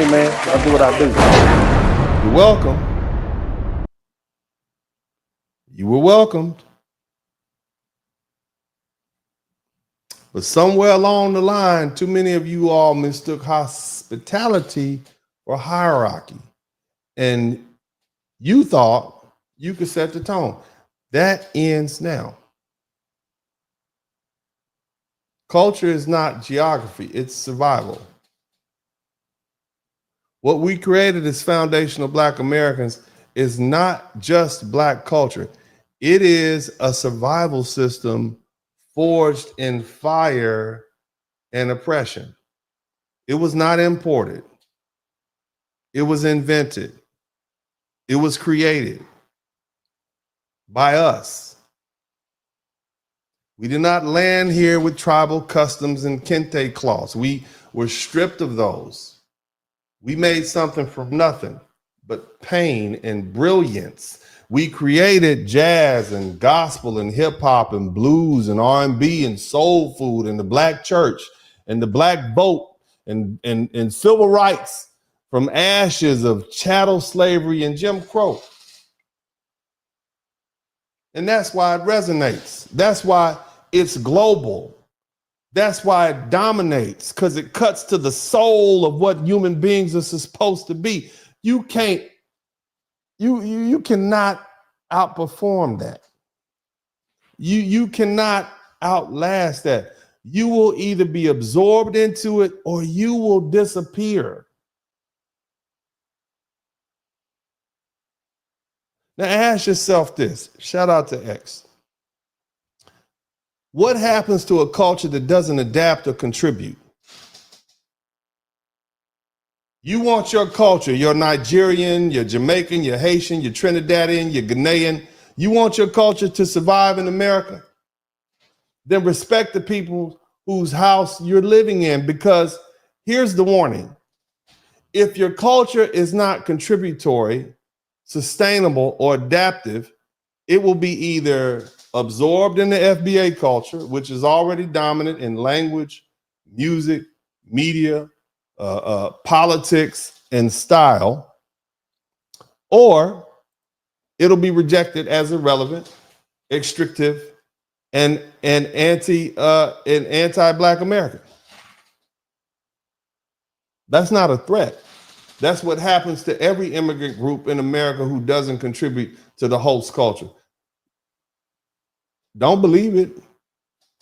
man. I do what I do. You're welcome. You were welcomed. But somewhere along the line, too many of you all mistook hospitality for hierarchy. And you thought you could set the tone. That ends now. Culture is not geography, it's survival. What we created as foundational Black Americans is not just Black culture. It is a survival system forged in fire and oppression. It was not imported. It was invented. It was created by us. We did not land here with tribal customs and kente cloths. We were stripped of those. We made something from nothing but pain and brilliance. We created jazz and gospel and hip hop and blues and R&B and soul food and the Black church and the Black vote and civil rights from ashes of chattel slavery and Jim Crow. And that's why it resonates. That's why it's global. That's why it dominates, because it cuts to the soul of what human beings are supposed to be. You cannot outperform that. You cannot outlast that. You will either be absorbed into it or you will disappear. Now ask yourself this. Shout out to X. What happens to a culture that doesn't adapt or contribute? You want your culture, your Nigerian, your Jamaican, your Haitian, your Trinidadian, your Ghanaian, you want your culture to survive in America? Then respect the people whose house you're living in, because here's the warning. If your culture is not contributory, sustainable, or adaptive, it will be either absorbed in the FBA culture, which is already dominant in language, music, media, politics, and style, or it'll be rejected as irrelevant, extractive, and anti-Black American. That's not a threat. That's what happens to every immigrant group in America who doesn't contribute to the host culture. Don't believe it.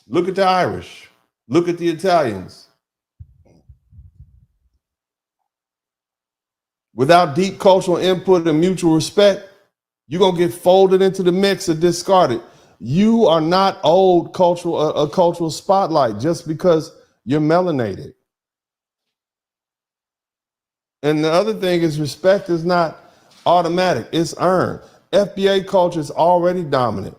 Look at the Irish. Look at the Italians. Without deep cultural input and mutual respect, you're going to get folded into the mix or discarded. You are not owed a cultural spotlight just because you're melanated. And the other thing is, respect is not automatic, it's earned. FBA culture is already dominant.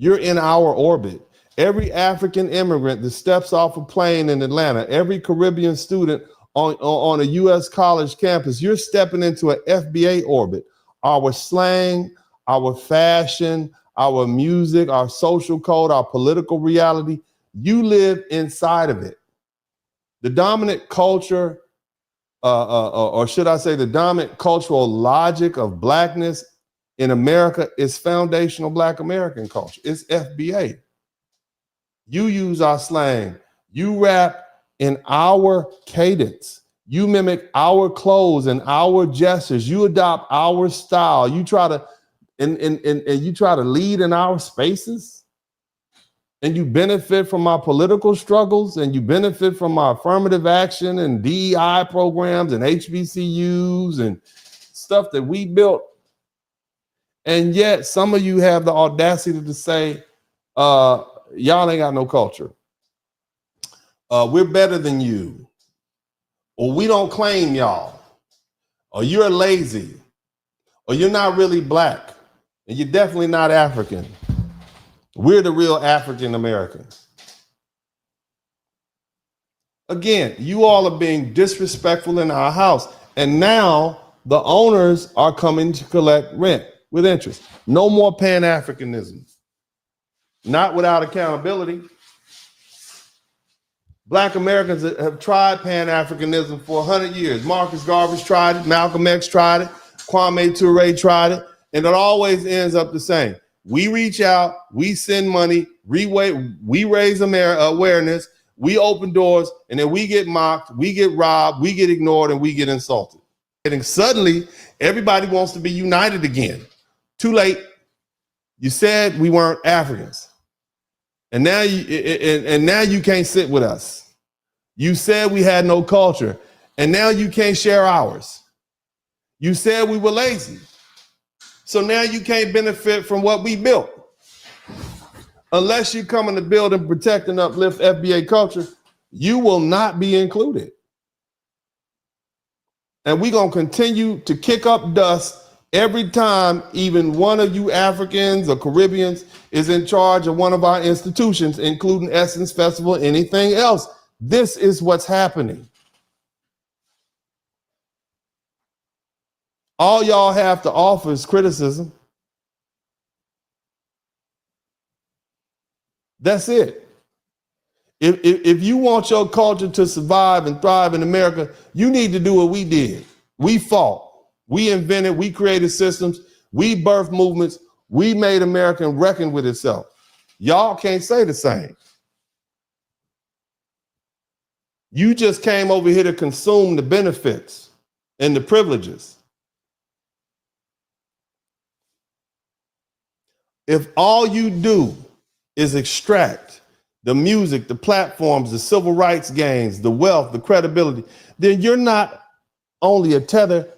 You're in our orbit. Every African immigrant that steps off a plane in Atlanta, every Caribbean student on a US college campus, you're stepping into an FBA orbit. Our slang, our fashion, our music, our social code, our political reality, you live inside of it. The dominant culture, or should I say the dominant cultural logic of Blackness in America is foundational Black American culture. It's FBA. You use our slang. You rap in our cadence. You mimic our clothes and our gestures. You adopt our style. You try to and you try to lead in our spaces. And you benefit from our political struggles, and you benefit from our affirmative action and DEI programs and HBCUs and stuff that we built. And yet some of you have the audacity to say, y'all ain't got no culture. We're better than you. Or we don't claim y'all. Or you're lazy. Or you're not really Black. And you're definitely not African. We're the real African Americans. Again, you all are being disrespectful in our house. And now the owners are coming to collect rent with interest. No more Pan-Africanism. Not without accountability. Black Americans have tried Pan-Africanism for 100 years. Marcus Garvey's tried it, Malcolm X tried it, Kwame Ture tried it, and it always ends up the same. We reach out, we send money, we raise awareness, we open doors, and then we get mocked, we get robbed, we get ignored, and we get insulted. And suddenly, everybody wants to be united again. Too late. You said we weren't Africans. And now you can't sit with us. You said we had no culture, and now you can't share ours. You said we were lazy, so now you can't benefit from what we built. Unless you come in the build and protect and uplift FBA culture, you will not be included. And we're going to continue to kick up dust every time even one of you Africans or Caribbeans is in charge of one of our institutions, including Essence Festival, anything else. This is what's happening. All y'all have to offer is criticism. That's it. If you want your culture to survive and thrive in America, you need to do what we did. We fought. We invented, we created systems, we birthed movements, we made America reckon with itself. Y'all can't say the same. You just came over here to consume the benefits and the privileges. If all you do is extract the music, the platforms, the civil rights gains, the wealth, the credibility, then you're not only a tether.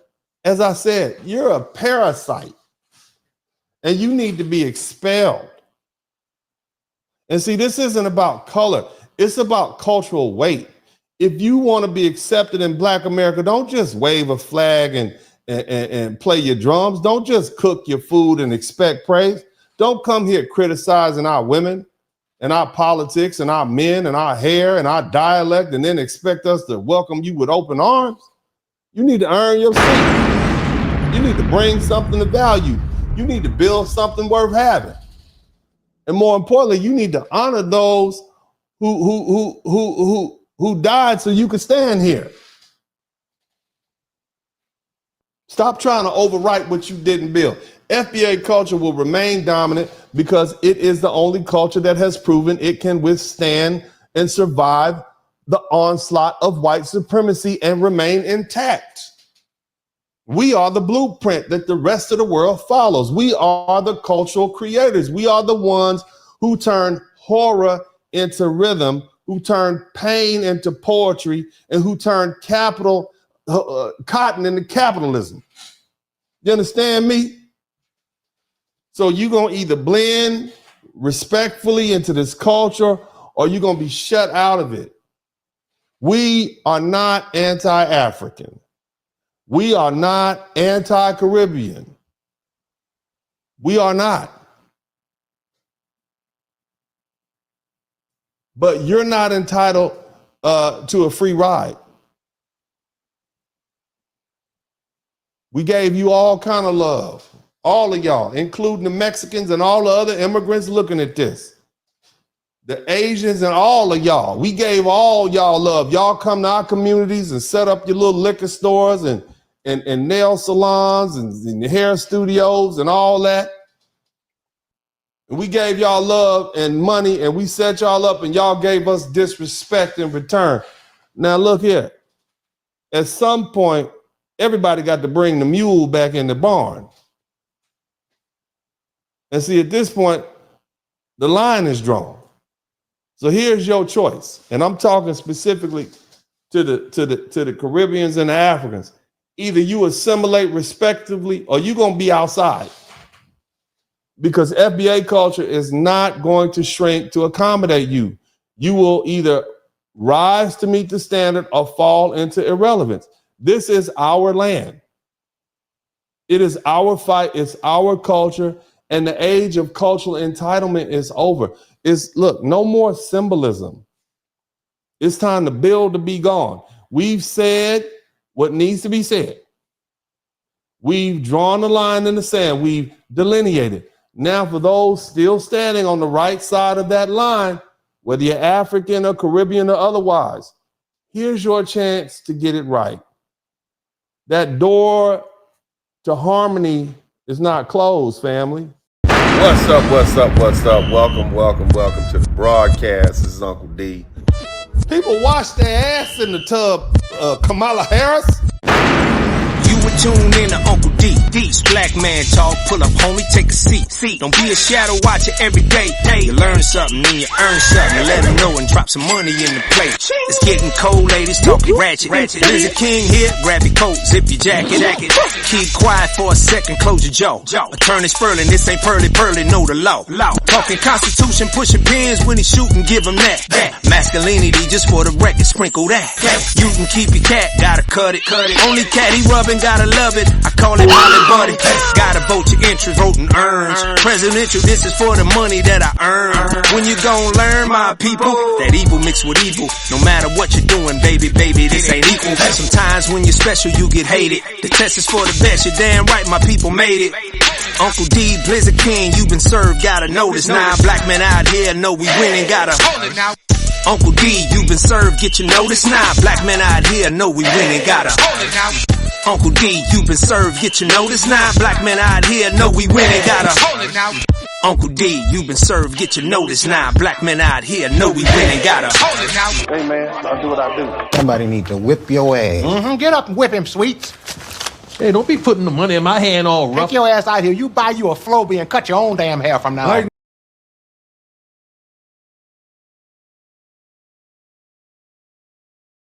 As I said, you're a parasite and you need to be expelled. And see, this isn't about color. It's about cultural weight. If you want to be accepted in Black America, don't just wave a flag and play your drums. Don't just cook your food and expect praise. Don't come here criticizing our women and our politics and our men and our hair and our dialect and then expect us to welcome you with open arms. You need to earn your seat. You need to bring something of value. You need to build something worth having. And more importantly, you need to honor those who died so you could stand here. Stop trying to overwrite what you didn't build. FBA culture will remain dominant because it is the only culture that has proven it can withstand and survive the onslaught of white supremacy and remain intact. We are the blueprint that the rest of the world follows. We are the cultural creators. We are the ones who turn horror into rhythm, who turn pain into poetry, and who turn cotton into capitalism. You understand me? So you're going to either blend respectfully into this culture or you're going to be shut out of it. We are not anti-African. We are not anti-Caribbean. We are not. But you're not entitled to a free ride. We gave you all kind of love, all of y'all, including the Mexicans and all the other immigrants looking at this. The Asians and all of y'all. We gave all y'all love. Y'all come to our communities and set up your little liquor stores and nail salons and hair studios and all that. And we gave y'all love and money and we set y'all up and y'all gave us disrespect in return. Now look here. At some point, everybody got to bring the mule back in the barn. And see, at this point, the line is drawn. So here's your choice. And I'm talking specifically to the Caribbeans and the Africans. Either you assimilate respectively or you're going to be outside. Because FBA culture is not going to shrink to accommodate you. You will either rise to meet the standard or fall into irrelevance. This is our land. It is our fight. It's our culture. And the age of cultural entitlement is over. Look, no more symbolism. It's time to build to be gone. We've said what needs to be said. We've drawn the line in the sand. We've delineated. Now, for those still standing on the right side of that line, whether you're African or Caribbean or otherwise. Here's your chance to get it right. That door to harmony is not closed, family. What's up? Welcome to the broadcast. This is Uncle D. People wash their ass in the tub, Kamala Harris. You were tuned in to Uncle D. D's black man talk. Pull up, homie, take a seat. Don't be a shadow watcher every day. You learn something, then you earn something. Let them know and drop some money in the plate. It's getting cold, ladies, talking ratchet. Lizard King here, grab your coat, zip your jacket. Keep quiet for a second, close your jaw. Attorney Spurling, this ain't pearly, know the law. Talking Constitution, pushing pins when he shootin', give him that. Masculinity, just for the record, sprinkle that. You can keep your cat, gotta cut it. Only cat he rubbing, gotta love it. I call it Molly Buddy. Gotta vote your interest, voting earns. Presidential, this is for the money that I earn. When you gon' learn, my people, that evil mixed with evil. No matter what you're doing, baby, this ain't equal. Sometimes when you're special, you get hated. The test is for the best, you're damn right, my people made it. Uncle D, Blizzard King, you been served, gotta notice. Now black men out here know we winning, gotta hold it now. Uncle D, you been served, get your notice now. Black men out here know we winning, gotta hold it now. Uncle D, you been served, get your notice now. Black men out here know we winning, gotta hold it now. Uncle D, you been served, get your notice now. Black men out here know we winning, gotta hold it now. Hey man, I'll do what I do. Somebody need to whip your ass. Get up and whip him, Sweets. Hey, don't be putting the money in my hand all rough. Take your ass out here. You buy you a Flowbee and cut your own damn hair from now on.